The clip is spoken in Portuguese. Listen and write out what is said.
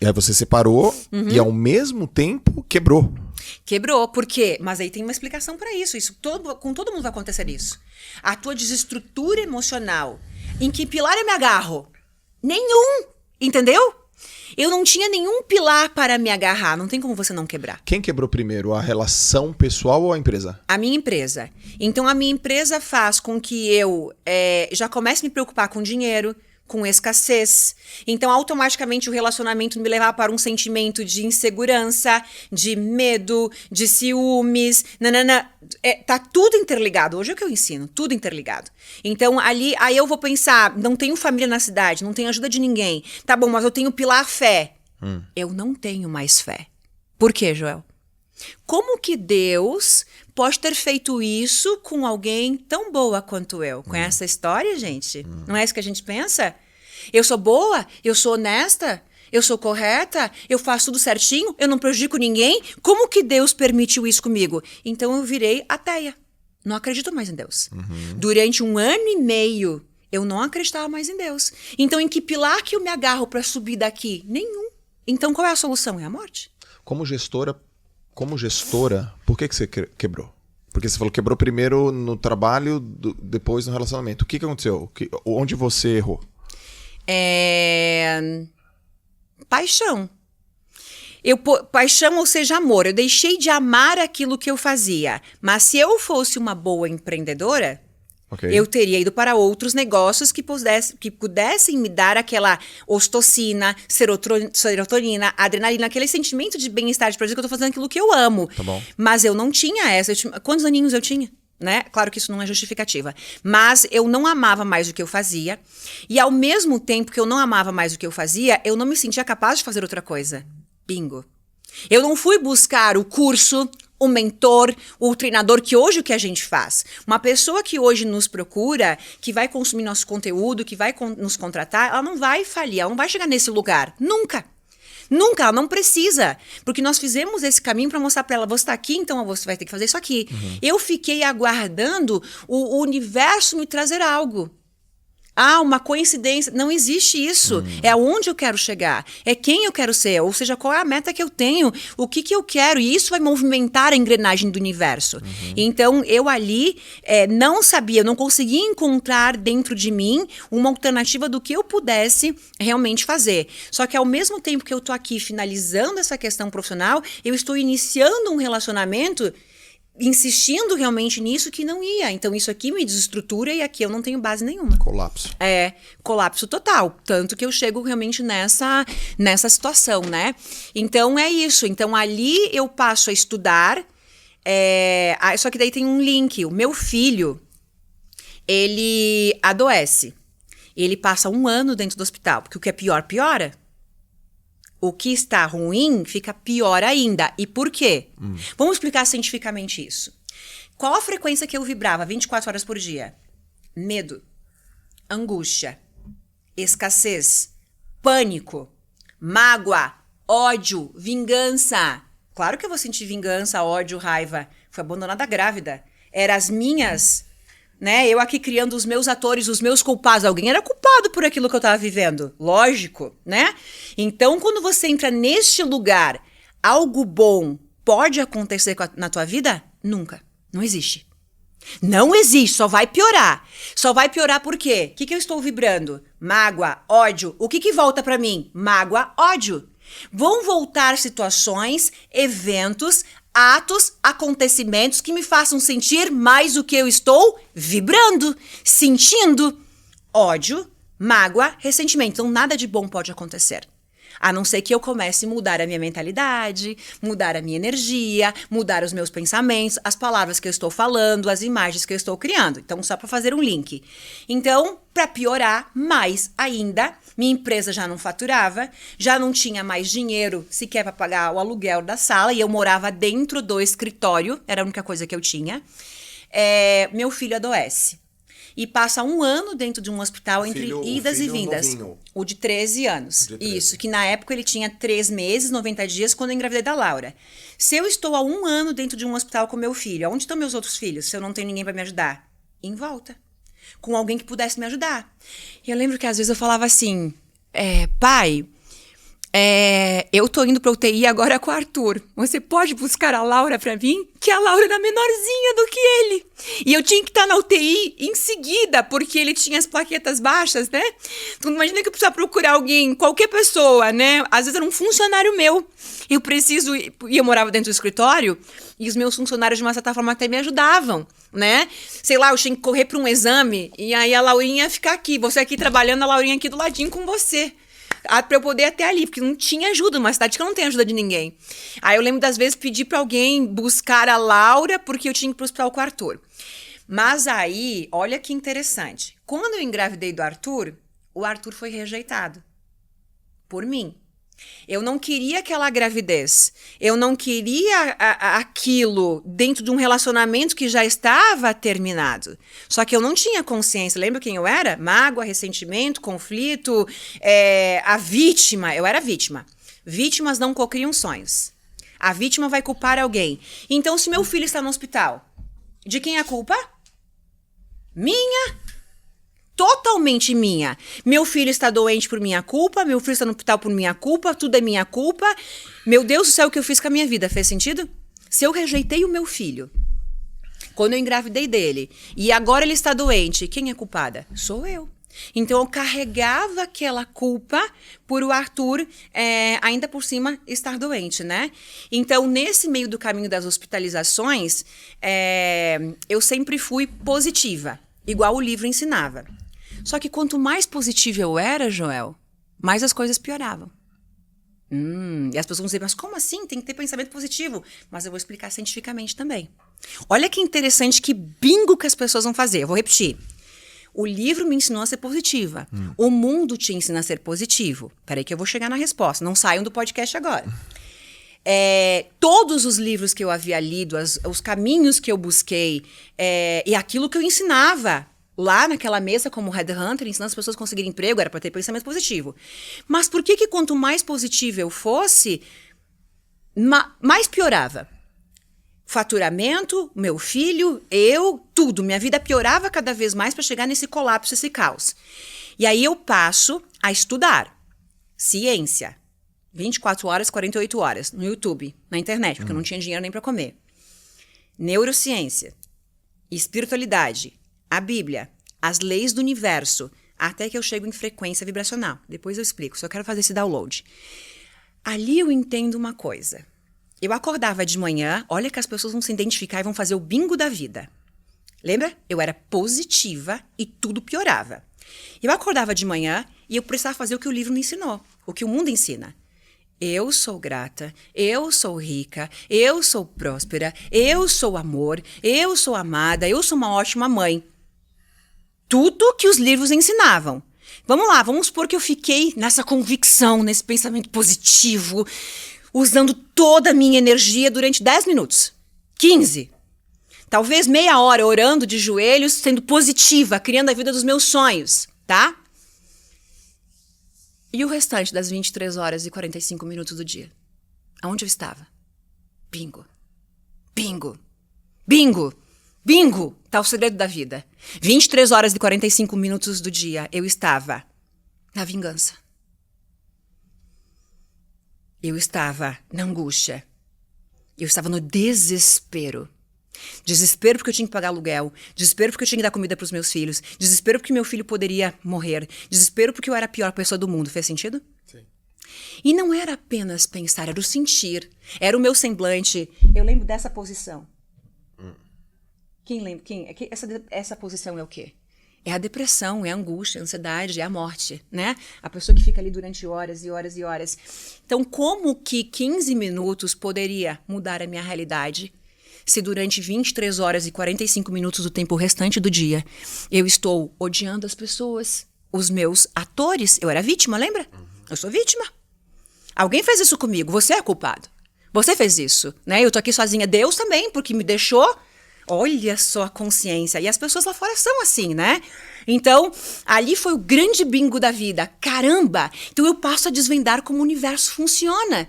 aí você separou e ao mesmo tempo quebrou. Quebrou, por quê? Mas aí tem uma explicação pra isso. Com todo mundo vai acontecer isso. A tua desestrutura emocional. Em que pilar eu me agarro? Nenhum! Entendeu? Eu não tinha nenhum pilar para me agarrar. Não tem como você não quebrar. Quem quebrou primeiro? A relação pessoal ou a empresa? A minha empresa. Então, a minha empresa faz com que eu já comece a me preocupar com dinheiro, com escassez. Então, automaticamente, o relacionamento me levava para um sentimento de insegurança, de medo, de ciúmes. Nanana. Tá tudo interligado. Hoje é o que eu ensino, tudo interligado. Então, aí eu vou pensar, não tenho família na cidade, não tenho ajuda de ninguém. Tá bom, mas eu tenho pilar fé. Eu não tenho mais fé. Por quê, Joel? Como que Deus pode ter feito isso com alguém tão boa quanto eu? Conhece essa história, gente? Não é isso que a gente pensa? Eu sou boa? Eu sou honesta? Eu sou correta? Eu faço tudo certinho? Eu não prejudico ninguém? Como que Deus permitiu isso comigo? Então eu virei ateia. Não acredito mais em Deus. Durante 1 ano e meio, eu não acreditava mais em Deus. Então em que pilar que eu me agarro para subir daqui? Nenhum. Então qual é a solução? É a morte. Como gestora, por que você quebrou? Porque você falou que quebrou primeiro no trabalho, depois no relacionamento. O que aconteceu? Onde você errou? Paixão. Paixão, ou seja, amor. Eu deixei de amar aquilo que eu fazia. Mas se eu fosse uma boa empreendedora, eu teria ido para outros negócios que pudessem me dar aquela ocitocina, serotonina, adrenalina, aquele sentimento de bem-estar, de prazer, que eu tô fazendo aquilo que eu amo. Tá bom. Mas eu não tinha essa. Quantos aninhos eu tinha? Né? Claro que isso não é justificativa. Mas eu não amava mais o que eu fazia. E ao mesmo tempo que eu não amava mais o que eu fazia, eu não me sentia capaz de fazer outra coisa. Bingo. Eu não fui buscar o curso, o mentor, o treinador, que hoje o que a gente faz. Uma pessoa que hoje nos procura, que vai consumir nosso conteúdo, que vai nos contratar, ela não vai falir, ela não vai chegar nesse lugar. Nunca. Nunca, ela não precisa. Porque nós fizemos esse caminho para mostrar para ela, você está aqui, então você vai ter que fazer isso aqui. Eu fiquei aguardando o universo me trazer algo. Uma coincidência. Não existe isso. É aonde eu quero chegar. É quem eu quero ser. Ou seja, qual é a meta que eu tenho. O que eu quero. E isso vai movimentar a engrenagem do universo. Então, eu ali não sabia, não conseguia encontrar dentro de mim uma alternativa do que eu pudesse realmente fazer. Só que ao mesmo tempo que eu tô aqui finalizando essa questão profissional, eu estou iniciando um relacionamento insistindo realmente nisso que não ia. Então isso aqui me desestrutura e aqui eu não tenho base nenhuma. Colapso. Colapso total. Tanto que eu chego realmente nessa situação, né? Então é isso. Então ali eu passo a estudar. Só que daí tem um link. O meu filho, ele adoece. Ele passa 1 ano dentro do hospital. Porque o que é pior, piora. O que está ruim fica pior ainda. E por quê? Vamos explicar cientificamente isso. Qual a frequência que eu vibrava 24 horas por dia? Medo, angústia, escassez, pânico, mágoa, ódio, vingança. Claro que eu vou sentir vingança, ódio, raiva. Fui abandonada grávida. Eram as minhas... Né? Eu aqui criando os meus atores, os meus culpados. Alguém era culpado por aquilo que eu estava vivendo. Lógico, né? Então, quando você entra neste lugar, algo bom pode acontecer na tua vida? Nunca. Não existe. Não existe, só vai piorar. Só vai piorar por quê? O que eu estou vibrando? Mágoa, ódio. O que volta para mim? Mágoa, ódio. Vão voltar situações, eventos, atos, acontecimentos que me façam sentir mais o que eu estou vibrando, sentindo. Ódio, mágoa, ressentimento. Então, nada de bom pode acontecer. A não ser que eu comece a mudar a minha mentalidade, mudar a minha energia, mudar os meus pensamentos, as palavras que eu estou falando, as imagens que eu estou criando. Então, só para fazer um link. Então, para piorar mais ainda, minha empresa já não faturava, já não tinha mais dinheiro sequer para pagar o aluguel da sala, e eu morava dentro do escritório, era a única coisa que eu tinha. Meu filho adoece. E passa 1 ano dentro de um hospital entre idas e vindas. Novinho. O de 13 anos. Isso, que na época ele tinha 3 meses, 90 dias, quando eu engravidei da Laura. Se eu estou há 1 ano dentro de um hospital com meu filho, onde estão meus outros filhos, se eu não tenho ninguém para me ajudar? Em volta. Com alguém que pudesse me ajudar. E eu lembro que às vezes eu falava assim, pai, Eu tô indo pra UTI agora com o Arthur. Você pode buscar a Laura pra mim? Que a Laura era menorzinha do que ele. E eu tinha que estar na UTI em seguida, porque ele tinha as plaquetas baixas, né? Tu imagina que eu precisava procurar alguém, qualquer pessoa, né? Às vezes era um funcionário meu. E eu morava dentro do escritório, e os meus funcionários, de uma certa forma, até me ajudavam, né? Sei lá, eu tinha que correr pra um exame, e aí a Laurinha ia ficar aqui. Você aqui trabalhando, a Laurinha aqui do ladinho com você. Pra eu poder ir até ali, porque não tinha ajuda, uma cidade que não tem ajuda de ninguém. Aí eu lembro das vezes pedir pra alguém buscar a Laura, porque eu tinha que ir pro hospital com o Arthur. Mas aí, olha que interessante. Quando eu engravidei do Arthur, o Arthur foi rejeitado. Por mim. Eu não queria aquela gravidez. Eu não queria aquilo dentro de um relacionamento que já estava terminado. Só que eu não tinha consciência. Lembra quem eu era? Mágoa, ressentimento, conflito, a vítima. Eu era vítima. Vítimas não cocriam sonhos. A vítima vai culpar alguém. Então, se meu filho está no hospital, de quem é a culpa? Minha. Totalmente minha. Meu filho está doente por minha culpa, meu filho está no hospital por minha culpa, tudo é minha culpa. Meu Deus do céu, o que eu fiz com a minha vida? Fez sentido? Se eu rejeitei o meu filho, quando eu engravidei dele, e agora ele está doente, quem é culpada? Sou eu. Então eu carregava aquela culpa por o Arthur, ainda por cima, estar doente, né? Então, nesse meio do caminho das hospitalizações, eu sempre fui positiva, igual o livro ensinava. Só que quanto mais positiva eu era, Joel, mais as coisas pioravam. E as pessoas vão dizer, mas como assim? Tem que ter pensamento positivo. Mas eu vou explicar cientificamente também. Olha que interessante, que bingo que as pessoas vão fazer. Eu vou repetir. O livro me ensinou a ser positiva. O mundo te ensina a ser positivo. Peraí que eu vou chegar na resposta. Não saiam do podcast agora. Todos os livros que eu havia lido, os caminhos que eu busquei, e aquilo que eu ensinava lá naquela mesa como headhunter, ensinando as pessoas a conseguirem emprego, era para ter pensamento positivo. Mas por que quanto mais positivo eu fosse, mais piorava? Faturamento, meu filho, eu, tudo. Minha vida piorava cada vez mais para chegar nesse colapso, esse caos. E aí eu passo a estudar ciência. 24 horas, 48 horas, no YouTube, na internet, porque eu não tinha dinheiro nem para comer. Neurociência, espiritualidade, a Bíblia, as leis do universo, até que eu chego em frequência vibracional. Depois eu explico, só quero fazer esse download. Ali eu entendo uma coisa. Eu acordava de manhã, olha que as pessoas vão se identificar e vão fazer o bingo da vida. Lembra? Eu era positiva e tudo piorava. Eu acordava de manhã e eu precisava fazer o que o livro me ensinou, o que o mundo ensina. Eu sou grata, eu sou rica, eu sou próspera, eu sou amor, eu sou amada, eu sou uma ótima mãe. Tudo que os livros ensinavam. Vamos lá, vamos supor que eu fiquei nessa convicção, nesse pensamento positivo, usando toda a minha energia durante 10 minutos, 15. Talvez meia hora orando de joelhos, sendo positiva, criando a vida dos meus sonhos, tá? E o restante das 23 horas e 45 minutos do dia? Aonde eu estava? Bingo. Bingo. Bingo. Bingo. Tá o segredo da vida. 23 horas e 45 minutos do dia, eu estava na vingança. Eu estava na angústia. Eu estava no desespero. Desespero porque eu tinha que pagar aluguel, desespero porque eu tinha que dar comida para os meus filhos, desespero porque meu filho poderia morrer, desespero porque eu era a pior pessoa do mundo. Fez sentido? Sim. E não era apenas pensar, era o sentir, era o meu semblante. Eu lembro dessa posição. Quem lembra? Essa posição é o quê? É a depressão, é a angústia, a ansiedade, é a morte, né? A pessoa que fica ali durante horas e horas e horas. Então, como que 15 minutos poderia mudar a minha realidade se durante 23 horas e 45 minutos do tempo restante do dia eu estou odiando as pessoas, os meus atores? Eu era vítima, lembra? Eu sou vítima. Alguém fez isso comigo, você é culpado. Você fez isso, né? Eu tô aqui sozinha, Deus também, porque me deixou. Olha só a consciência. E as pessoas lá fora são assim, né? Então, ali foi o grande bingo da vida. Caramba! Então eu passo a desvendar como o universo funciona.